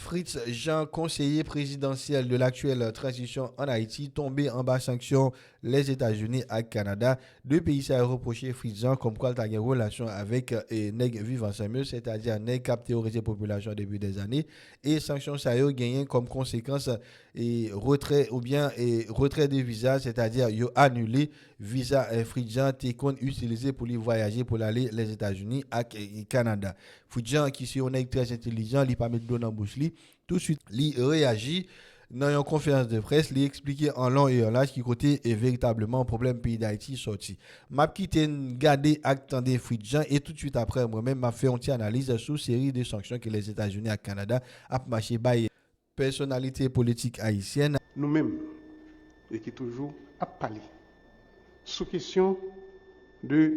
Fritz Jean, conseiller présidentiel de l'actuelle transition en Haïti, tombé en bas sanction les États-Unis et le Canada. Deux pays s'ont reproché Fritz Jean comme quoi il a une relation avec nèg vivant ensemble, c'est-à-dire nèg qui a terrorisé la population depuis des années. Et sanctions ça a gagné comme conséquence et retrait ou bien retrait de visa, c'est-à-dire yo annulé visa Fritz Jean qu'on utilisé pour les voyager pour aller les États-Unis et le Canada. Fritz Jean qui est un très intelligent, il pas mettre dans la bouche tout de suite, il réagit dans une conférence de presse, il expliqué en long et en large qui côté est véritablement un problème pays d'Haïti sorti. M'a quitté garder acte des Fridjan et tout de suite après moi-même m'a fait une analyse sur série de sanctions que les États-Unis et le Canada a marché par personnalité politique haïtienne. Nous-mêmes, et qui toujours à parler sous question de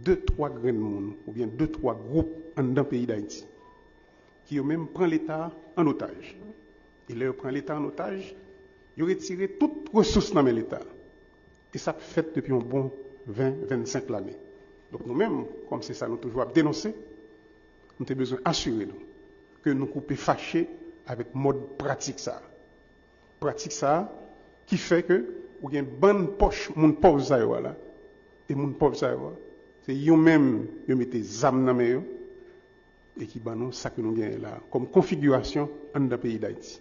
deux, trois grains de monde, ou bien deux, trois groupes dans le pays d'Haïti, qui eux-mêmes prennent l'État en otage. Et leur prend l'État en otage, ils ont retiré toutes ressources dans l'État. Et ça fait depuis un bon 20-25 années. Donc nous-mêmes, comme c'est ça, nous toujours à dénoncer, nous avons besoin d'assurer que nous coupons fâchés avec mode pratique ça. Pratique ça qui fait que ou une bonne poche mon pauvre ça là et mon pauvre ça c'est eux même ils mettent des âmes dans main et qui banon ça que nous gagnons là comme configuration dans le pays d'Haïti.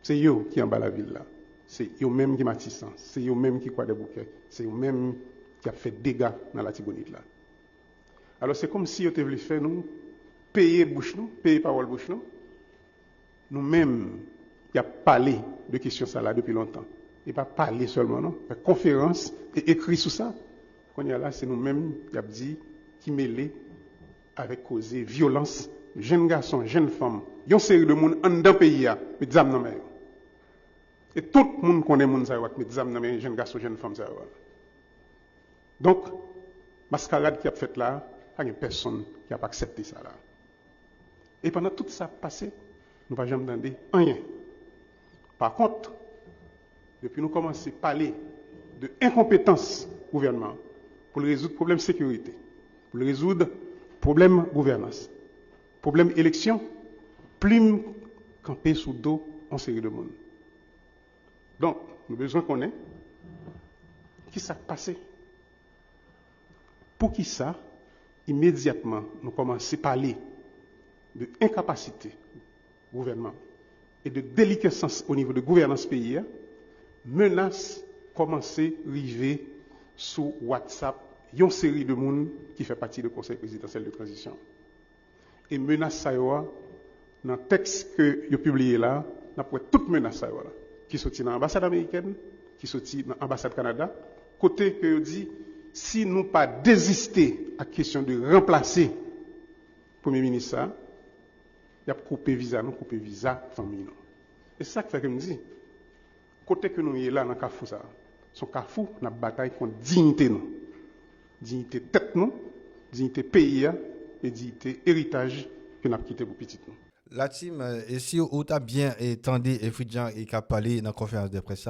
C'est eux qui en bas la ville là. C'est eux même qui matissent, c'est eux même qui croient des bouquets, c'est eux même qui a fait dégâts dans la Tibonite là. Alors c'est comme si ils étaient voulu faire nous payer bouche nous, payer parole bouche nous-mêmes qui a parlé de questions ça là depuis longtemps. Et pas parler seulement, non, faire conférence et écrit sur ça. Quand il y a là, c'est nous-mêmes qui a dit, qui mêlés avec causer violence, jeunes garçons, jeunes femmes, il y a une série de monde en dans pays là, mais des âmes dans main. Et tout le monde connaît monde ça mais des âmes dans main, jeunes garçons, jeunes femmes ça. Donc mascarade qui a fait là, il n'y a personne qui a pas accepté ça là. Et pendant tout ça passé, nous ne jamais entendu rien. Par contre, depuis nous commençons à parler de incompétence gouvernement pour résoudre le problème de sécurité, pour résoudre le problème de gouvernance, le problème d'élection, plume campé sous dos en série de monde. Donc, nous avons besoin qu'on ait qui s'est passé. Pour qui ça, immédiatement, nous commençons à parler de incapacité du gouvernement et de déliquescence au niveau de gouvernance pays, menace commencer à arriver sur WhatsApp, une série de monde qui fait partie du Conseil présidentiel de transition. Et menace ça dans le texte que vous publié là, n'a pas toute menace ça qui sorti dans l'ambassade américaine, qui sorti dans l'ambassade Canada, côté que dit si nous pas désister à la question de remplacer le Premier ministre, il y a coupé visa, nous couper visa famille. Et c'est ça que fait que me dit côté que nous y là dans Carrefour ça, son Carrefour n'a bataille contre dignité nous. Dignité tête nous, dignité pays et dignité héritage que nous avons quitté pour petit nous. La team, et si vous avez bien entendu Fridjan et qui a parlé dans la conférence de presse,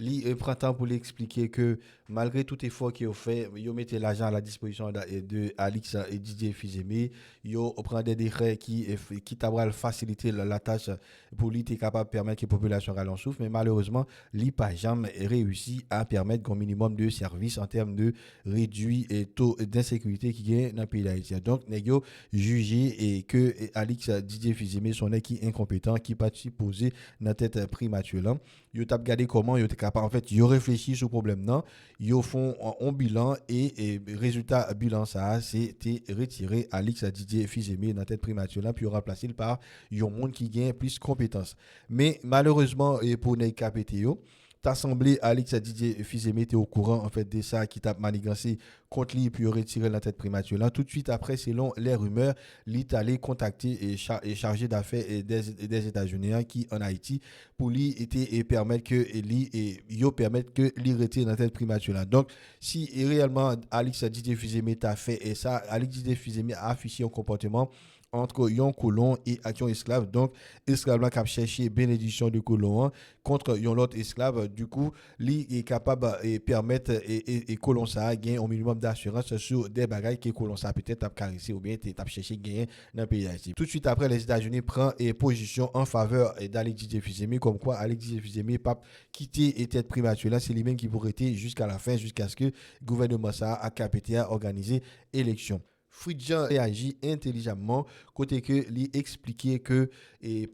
il prend temps pour l'expliquer que malgré tout effort qu'il a fait, il mettait l'argent à la disposition de Alix et Didier Fizeme, il prend des décrets qui t'abront faciliter la tâche pour lui être capable de permettre que la population rallonge souffle, mais malheureusement, il n'a pas jamais réussi à permettre un minimum de services en termes de réduit et taux d'insécurité qui est dans le pays d'Haïti. Donc, nous avons jugé et que Alix Didier Fizeme son qui incompétent qui participe poser dans tête primature là yo t'a regardé comment yo était capable en fait yo réfléchi sur problème là yo font un bilan et résultat bilan ça c'était retirer Alix Didier Fizeme dans tête primature là puis remplacer par un monde qui gagne plus compétence mais malheureusement pour les KPT yo t'as semblé Alix Didier Fizeme était au courant en fait de ça qui t'a manigancé contre lui puis retirer la tête primature là tout de suite après selon les rumeurs l'Italie contacté et chargé d'affaires des États-Unis qui en Haïti pour lui était et permettre que lui et yo permettre que lui retire la tête primature là donc si réellement Alix Didier Fizeme t'a fait et ça Alix Didier Fizeme a affiché un comportement entre yon colon et un esclave. Donc, esclave là qui a cherché bénédiction de colon contre yon l'autre esclave. Du coup, lui est capable de permettre et colon ça gagner un minimum d'assurance sur des bagages que colon ça peut-être a caressé ou bien t'a cherché gagner dans le pays d'Haïti. Tout de suite après, les États-Unis prennent position en faveur d'Alexis Fizemi, comme quoi Alexis Fizemi pas quitter et tête primature là, c'est lui-même qui pourrait être jusqu'à la fin, jusqu'à ce que le gouvernement ça a capté à organiser élection. Fridjan réagit intelligemment côté que lui expliquer que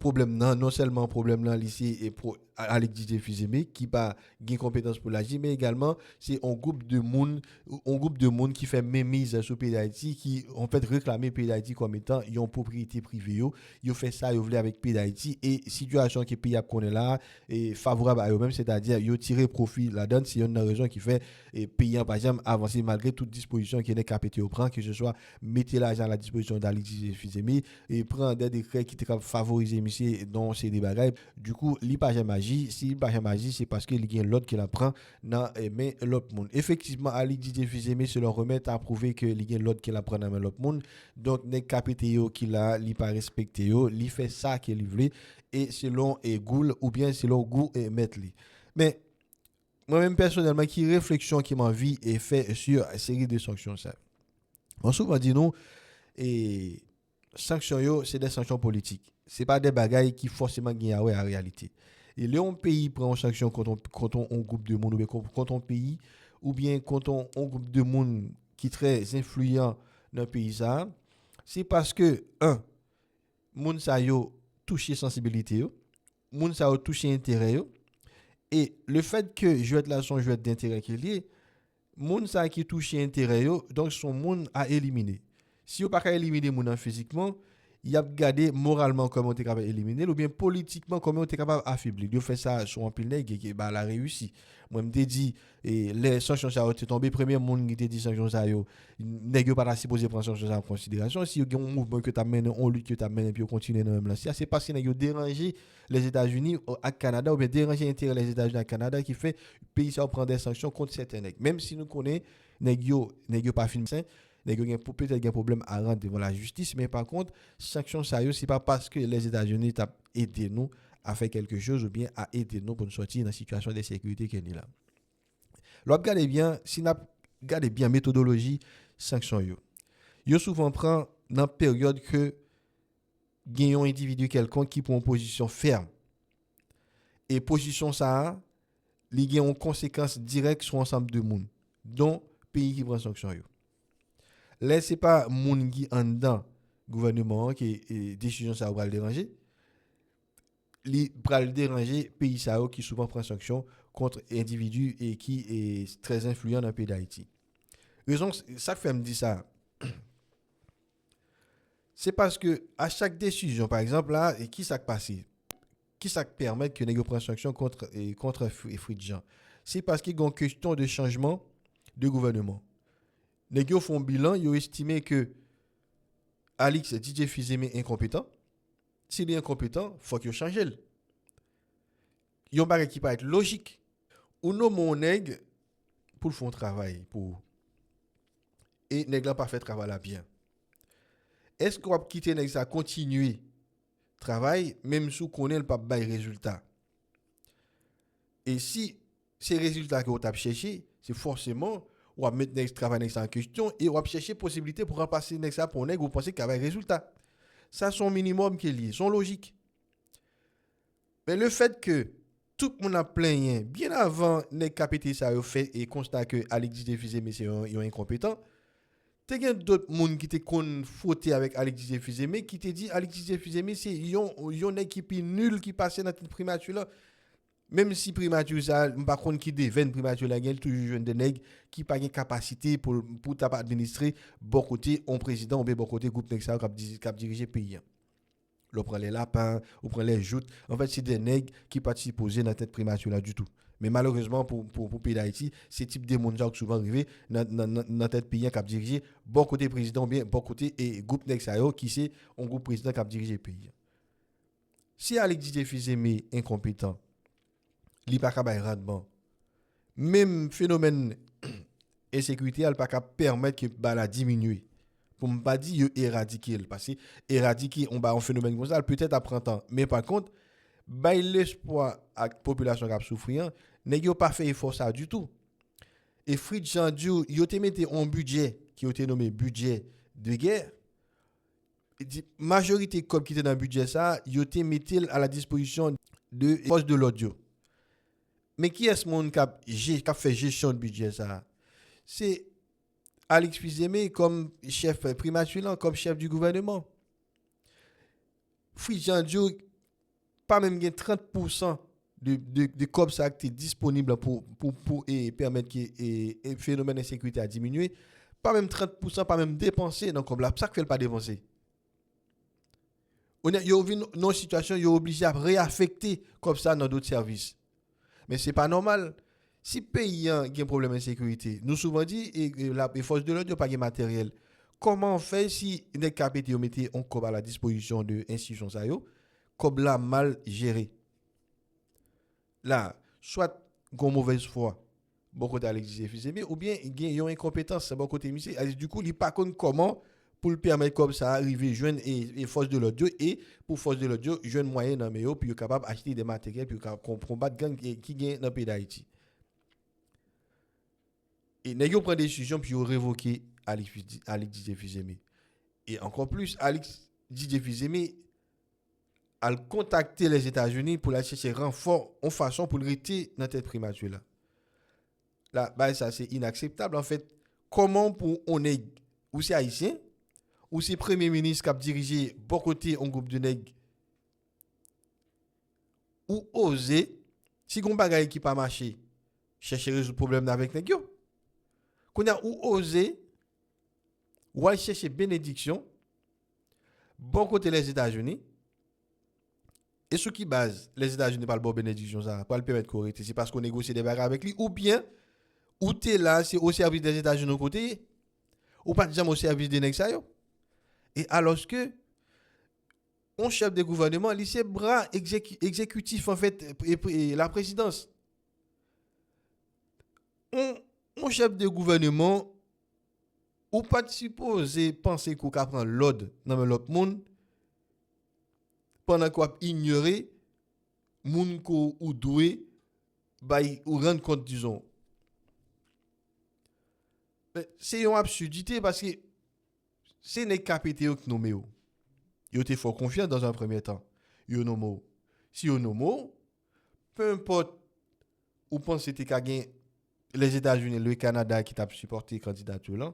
problème non seulement problème là lycée et pour Alexis Fizemi qui pas gain compétence pour l'agir mais également c'est un groupe de monde qui fait mémise sur pays d'Haïti qui en fait réclamer pays d'Haïti comme étant une propriété privée yo fait ça yo voulait avec pays d'Haïti et situation que pays a connaît là est favorable à eux même c'est-à-dire yo tirer profit là-dedans c'est une raison qui fait pays par exemple avancer malgré toute disposition qui est capté au prend que ce soit mettez l'argent à la disposition d'Alexis Fizemi et prendre des décrets qui te favoriser monsieur dans ces débats. Du coup, li pas magie, si pas magie, c'est parce que il y a l'autre qui la prend dans mais l'autre monde. Effectivement, Alexis Fizemi se le remet à prouver que il y a l'autre qui la prend dans l'autre monde. Donc n'est capité yo qui la li pas respecté yo, li fait ça qu'il voulait et selon goût ou bien selon goût et mettre li. Mais moi-même personnellement qui réflexion qui m'envie et fait sur une série de sanctions ça. On souvent dit non et sanctions yo c'est des sanctions politiques. C'est pas des bagailles qui forcément gagnent en réalité. Et le pays prend une sanction contre un groupe de monde ou bien contre un pays ou bien contre un groupe de monde qui est très influent dans le pays ça, c'est parce que moun sa yo touché sensibilité yo, moun sa yo touché intérêt yo et le fait que jouet là son jouet d'intérêt qui est lié, moun sa qui touché intérêt yo, donc son moun à éliminer. Si vous pas qu'à éliminer moun physiquement, il a gardé moralement comment on est capable d'éliminer ou bien politiquement comment on est capable d'affaiblir. Il fait ça sur un pile nèg qui bah la réussi. Moi me dit les sanctions ça ont tombé premier monde qui te dit sanctions ça yo nèg pas supposé prendre sanctions en considération si il y a un mouvement que tu amènes on lutte que tu amènes et puis on continue dans même là. C'est parce que nèg déranger les États-Unis à Canada ou bien déranger intérêt les États-Unis à Canada qui fait pays ça prend des sanctions contre certains nèg. Même si nous connaît nèg pas film sain peut-être un problème à rendre devant la justice, mais par contre, sanction sérieuse, c'est pas parce que les États-Unis t'ont aidé nous à faire quelque chose ou bien à aider nous pour nous sortir dans la situation de sécurité qui est là. L'autre regardez bien, si nous regardez bien méthodologie sanction yo souvent prend dans période que gagne un individu quelconque qui prend une position ferme. Et position ça, il y a une conséquence directe sur l'ensemble de monde, dont pays qui prend sanction yo. Là, ce n'est pas moun qui en dedans gouvernement qui décision ça va le déranger. Il va le déranger pays ça qui souvent prend sanction contre individus et qui est très influent dans le pays d'Haïti. Raison ça fait me dire ça. C'est parce que à chaque décision par exemple là et qui ça passé qui ça permet que nèg prend sanction contre Fridjan. C'est parce qu'il y a une question de changement de gouvernement. Les gens font bilan, ils ont estimé que Alix DJ Fizemi est incompétent. S'il est incompétent, il faut qu'il change. Il y a un bagage qui peut être logique. Ou non, mon nègre pour le faire travail. Et nègre n'a pas fait travail là bien. Est-ce qu'on va quitter nègre ça continuer travail, même si on connaît le pas de résultat? Et si ces résultats que vous avez cherché, c'est forcément ou va mettre next travail en question et on va chercher possibilité pour remplacer next ça pour nèg ou penser qu'il y a un résultat. Ça son minimum qui est lié, son logique. Mais le fait que tout le monde a plaigné bien avant nèg capité ça a fait et constat que Alexis Fizemi c'est un incompétent. T'as gen d'autres monde qui te kon fauté avec Alexis Fizemi qui te dit Alexis Fizemi c'est yon équipe nul qui passait dans cette primature là. Même si primature ça par contre qui devient primature la gueule toujours jeune de nèg qui pas une capacité pour administrer bon côté un président ou bien bon côté groupe nèg ça qui diriger pays. On prend les lapins, on prend les joutes. En fait, c'est des nègres qui participent poser dans cette primature là du tout. Mais malheureusement pour pays d'Haïti, c'est type de monde qui souvent arrivé dans tête pays qui diriger bon côté président ou bien bon côté et groupe nèg ça qui c'est un groupe président qui diriger pays. Si Alexis Fizemi incompétent li pa ka bay rendement. Même phénomène insécurité elle pas ka permettre que la diminuer pour me pas dire éradiquer parce que éradiquer on un phénomène comme ça peut-être après temps mais par contre bail l'espoir à la population qui a souffert nèg yo pas fait effort ça du tout et Fritz Jean Dieu yo te mette un budget qui était nommé budget de guerre majorité comme qui était dans le budget ça yo te mette à la disposition de force de l'audio mais qui est ce monde qui a fait gestion de budget ça c'est Alex Fizeme comme chef primature comme chef du gouvernement Fritz Jean Dieu pas même 30% de COP ça qui est disponible pour permettre que le phénomène d'insécurité a diminué. Pas même 30%, pas même dépensé dans COP là. Ça ne fait pas dépenser. On est dans une situation, ils sont obligés à réaffecter comme ça dans d'autres services. Mais ce n'est pas normal. Si le pays a un problème d'insécurité, nous souvent dit, les forces de l'ordre n'ont pas de matériel. Comment on fait si les KPT mettez un COP à la disposition de l'institution ça comme là mal géré. Là, soit une mauvaise foi, bon côté Alexis Fizeme, ou bien il y a une incompétence, bon côté monsieur. Du coup, il pas connaît comment pour le permettre comme ça arriver joindre et force de l'audio et pour force de l'audio joindre moyen dans meilleur puis capable acheter des matériels puis combattre gang qui gagne dans le pays d'Haïti. Et nèg yo prend des décisions puis révoquer Alexis Fizeme. Et encore plus Alexis Fizeme à contacter les États-Unis pour aller chercher renfort en façon pour le rester dans cette primature là. Là, bah, ça c'est inacceptable en fait. Comment pour on est ou c'est haïtien ou c'est premier ministre qui a dirigé bon côté un groupe de nègres ou oser si gon bagay qui pas marché chercher résoudre problème avec nèg yo. Qu'on a ou oser ou aller chercher bénédiction bon côté les États-Unis. Et ce qui base, les États-Unis par le bon bénédiction, ça, pas le permettre de correcter, c'est parce qu'on négocie des bagarres avec lui, ou bien, ou t'es là, c'est au service des États-Unis au côté, ou pas jamais au service des nègres. Et alors que, on chef de gouvernement, il c'est bras exécutif, en fait, et la présidence. On chef de gouvernement, ou pas supposé penser qu'on va prendre l'ordre dans l'autre monde, pendant qu'on ignorer moun ko ou doué bay ou rendre compte disons c'est une absurdité parce que c'est les KPT qui nommé yo te faut confiance dans un premier temps yo nomo si yo nomo peu importe ou pense que ka gen les États-Unis le Canada qui t'a supporté candidature là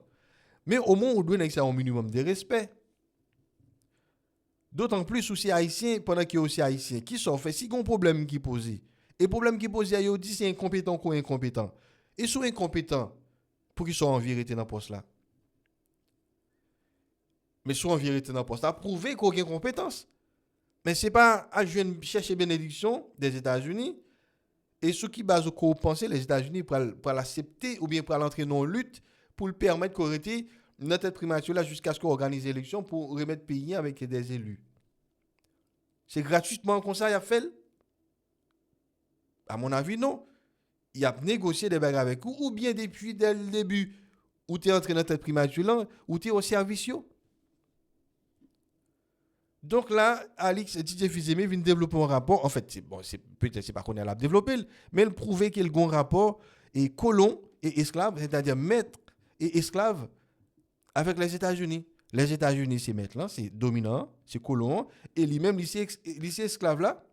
mais au moins on doit avoir un minimum de respect. D'autant plus aussi haïtien pendant qu'il y a aussi haïtien qui sont fait si un problème qui posé et problème qui posé yo dit c'est incompétent ou incompétent et sont incompétents pour qu'ils soient en vérité dans poste là mais sont en vérité dans poste là prouver qu'il y a compétence mais c'est pas à chercher bénédiction des États-Unis et ceux qui basent au penser les États-Unis pour l'accepter ou bien pour l'entrer dans lutte pour le permettre d'arrêter notre primature là jusqu'à ce qu'on organise l'élection pour remettre pays avec des élus. C'est gratuitement comme ça il a fait? À mon avis non. Il a négocié des bagarres avec vous ou bien depuis dès le début où tu es entré dans cette primature là ou tu es au service. Donc là, Alex DJ Fizeme vient développer un rapport. En fait, peut-être c'est pas qu'on a développé, mais il prouvait qu'il y a un rapport et colon et esclave, c'est-à-dire maître et esclave avec les États-Unis. Les États-Unis, c'est maître là, c'est dominant, c'est colon, et lui-même, lycée esclave là,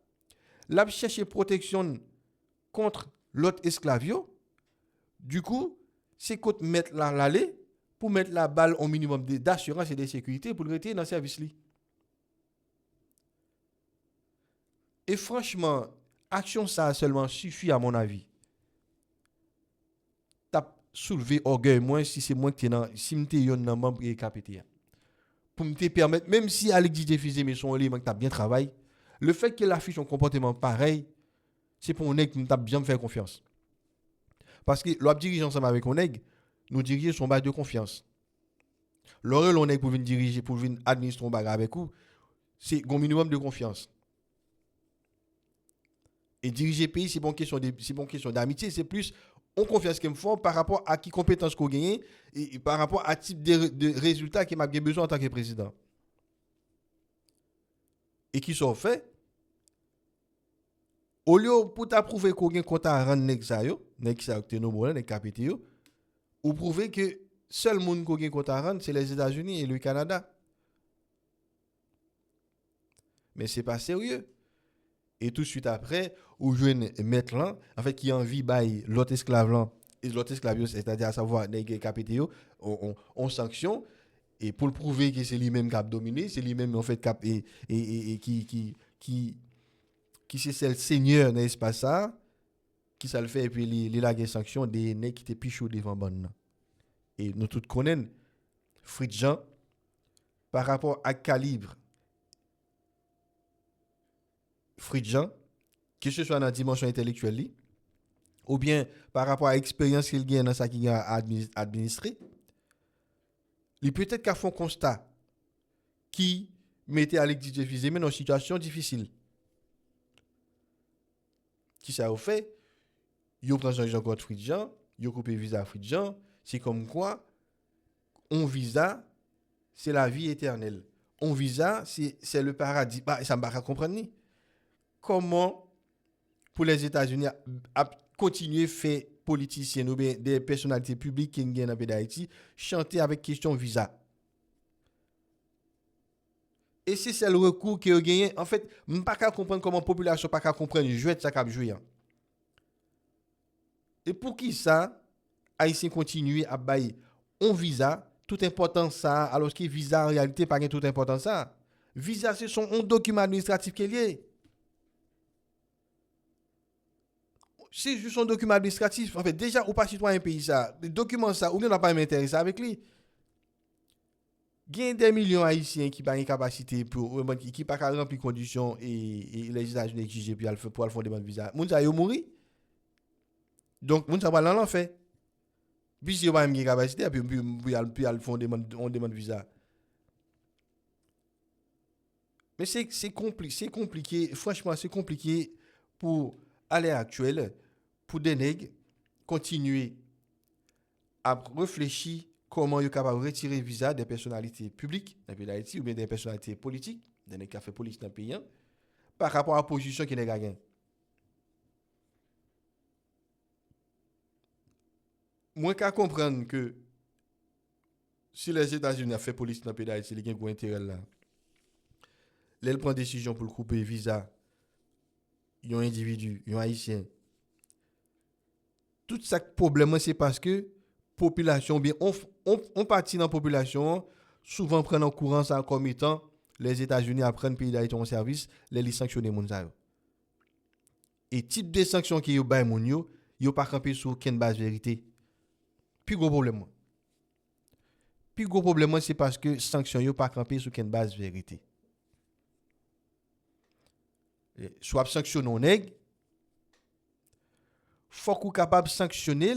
l'a cherché protection contre l'autre esclave. Du coup, c'est contre mettre là l'aller pour mettre la balle au minimum d'assurance et de sécurité pour le retirer dans le service li. Et franchement, action ça seulement suffit à mon avis. T'as soulevé orgueil moi si c'est moi qui t'es dans si m'te yon nan membre et KPT. Pour me permettre même si Alex DJ Fizeme son élément que t'as bien travaillé, le fait qu'il affiche un comportement pareil, c'est pour on que t'as bien faire confiance. Parce que l'on dirige ensemble avec on nous diriger son bail de confiance. L'oreille on est pour venir diriger pour venir administrer un bagarre avec vous, c'est un minimum de confiance. Et diriger pays, c'est bon question d'amitié, c'est plus on confiance qu'il me faut par rapport à qui compétence qu'on gagne et par rapport à type de résultat qu'il m'a besoin en tant que président. Et qui sont faits, au lieu pour t'approuver qu'on gagne compte à rendre nèg ça yo, nèg ça que nous bon nèg capité yo, ou prouver que seul monde qu'on gagne compte à rendre c'est les États-Unis et le Canada. Mais c'est pas sérieux. Et tout de suite après, ou jeune maître là, en fait qui a envie bail l'autre esclave là, et l'autre esclave c'est-à-dire à savoir nèg capité yo, on sanction et pour le prouver que c'est lui-même qui a dominé, c'est lui-même en fait et qui c'est le seigneur dans l'espace ça, qui ça le fait et puis il a des sanctions des nèg qui étaient pichou devant bonne. Et nous tous connaissons Fritz Jean par rapport à calibre Fritz Jean, que ce soit dans la dimension intellectuelle ou bien par rapport à l'expérience qu'il gagne dans ça qu'il a administré, il peut-être qu'à fond constat qui mettait Alexis Djefizé mais dans une situation difficile. Qui ça a fait? Yo prend Jean contre Fritz Jean, yo coupé visa à Fritz Jean, c'est comme quoi on visa c'est la vie éternelle. On visa c'est le paradis. Bah ça m'a pas comprendre ni. Comment pour les États-Unis à continuer à faire politiciens ou bien des personnalités publiques qui viennent dans le pays d'Haïti chanter avec question visa. Et c'est le recours que vous gagnez. En fait, je ne peux pas comprendre comment la population ne peut pas comprendre le jeu de ça qu'a joué. Et pour qui ça, Haïtien continue à bailler un visa, tout important ça, alors que visa en réalité pas tout important ça. Visa c'est un document administratif qui est lié. C'est juste un document administratif. En fait, déjà, ou pas citoyen pays ça, le document ça, ou bien on n'a pas m'intéresser avec lui. Il y a des millions d'Haïtiens qui n'ont pas une capacité pour qui pas remplir les conditions et les États-Unis exigent pour aller faire des visa. Moun sa yo mouri. Donc moun sa va dans l'enfer. Puis si yo pas une capacité puis aller font demande visa. Mais c'est compliqué, franchement, c'est compliqué pour à l'heure actuelle pour des nègres continuer à réfléchir comment ils sont capables de retirer visa des personnalités publiques dans le pays d'Haïti ou bien des personnalités politiques, des nègres qui fait politique dans le pays, par rapport à la position qu'ils ont gagnée. Moi, je comprendre que si les États-Unis ont fait politique dans le pays d'Haïti, ils ont un intérêt là. Ils prennent décision pour couper visa, ils ont un individu, ils ont un haïtien. Tout ça problème, c'est parce que population, bien, on partit dans la population, souvent prennent en courant ça comme étant les États-Unis apprennent le pays d'Haïti en service, les sanctionner moun sa yo. Et type de sanctions qui yo bay moun yo pas camper sur aucune base vérité. Puis gros problème. C'est parce que sanctions yo pas camper sur aucune base vérité. Soit sanctionner un nèg, faut qu'on capable de sanctionner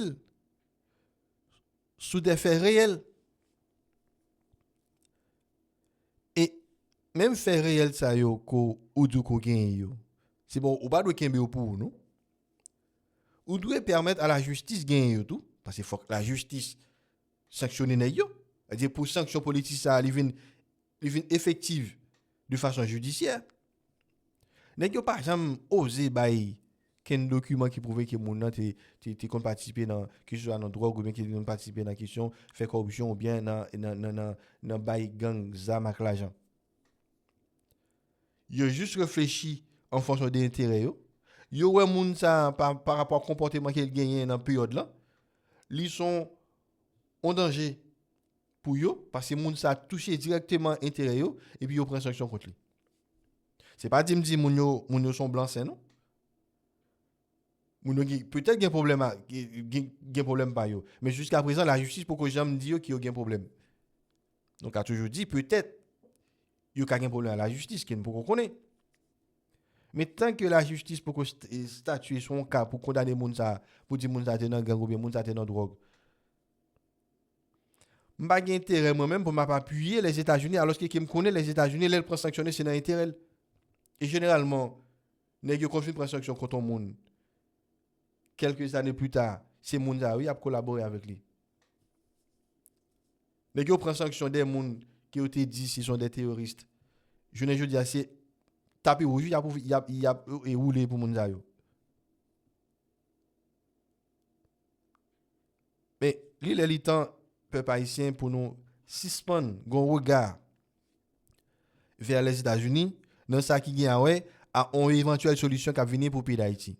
sous des faits réels. Et même faits réels ça yo ko ou du ko gen yo. C'est bon, ou pas de kembe pour nous. Ou doit permettre à la justice gagner yo tout parce que faut que la justice sanctionne nèg yo. C'est-à-dire pour sanction politique ça li vinn effective de façon judiciaire. Nèg yo pas jamais osé bay qu'un document qui prouvait que mon nan t'es participé dans que ce soit dans drogue ou bien qui ont participé dans question fait corruption ou bien dans bay gang zam ak l'argent. Yo juste réfléchi en fonction des intérêts yo. Yo wè moun ça par rapport au comportement qu'il gagne dans période là. Li sont en danger pour yo parce que moun ça touché directement intérêt yo et puis yo prend sanction contre lui. C'est pas dire moun yo sont blancs c'est non. Peut-être qu'il y a un problème pas yo, mais jusqu'à présent la justice pour que j'aime dire qu'il y a un problème. Donc a toujours dit peut-être il y a un problème à la justice qui ne peut connaître. Mais tant que la justice pour statuer son cas pour condamner moun ça pour dire moun ça dans gang ou bien moun ça dans drogue. M'pa gen intérêt moi-même pour m'appuyer les États-Unis alors que qui me connaît les États-Unis les prend sanctionner c'est dans intérêt. Et généralement nèg yo confine prend sanction contre un monde. Quelques années plus tard, c'est moun ça oui a collaborer avec lui. Mais qui prend sanction des moun qui ont été dit ce sont des terroristes. Je ne dis c'est tapis rouge il y a roulé pour moun ça yo. Mais il est temps peuple haïtien pour nous suspendre un regard vers les États-Unis dans ça qui gagne ouais à une éventuelle solution qui va venir pour le pays d'Haïti.